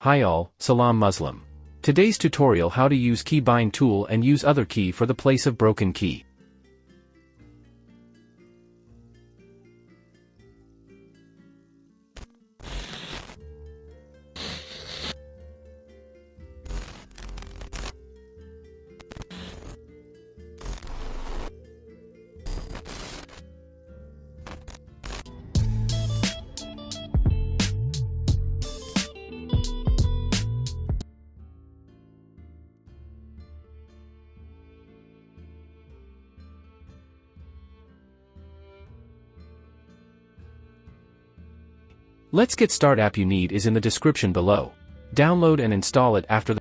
Hi all, Salam Muslim. Today's tutorial how to use keybind tool and use other key for the place of broken key. Let's get started. App you need is in the description below. Download and install it after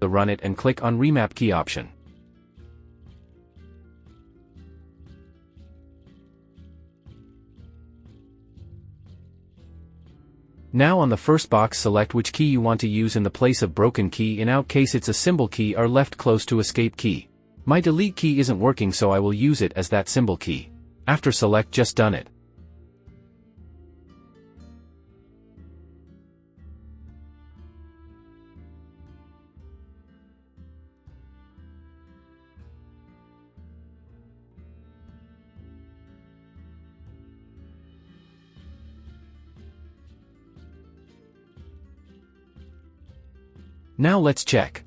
run it and click on remapkey option. Now on the first box select which key you want to use in the place of broken key. In our case it's a symbol key or left close to escape key. My delete key isn't working so I will use it as that symbol key. After select just done it. Now let's check.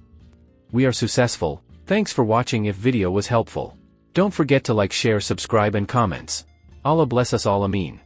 We are successful. Thanks for watching. If video was helpful, don't forget to like, share, subscribe and comments. Allah bless us all. Ameen.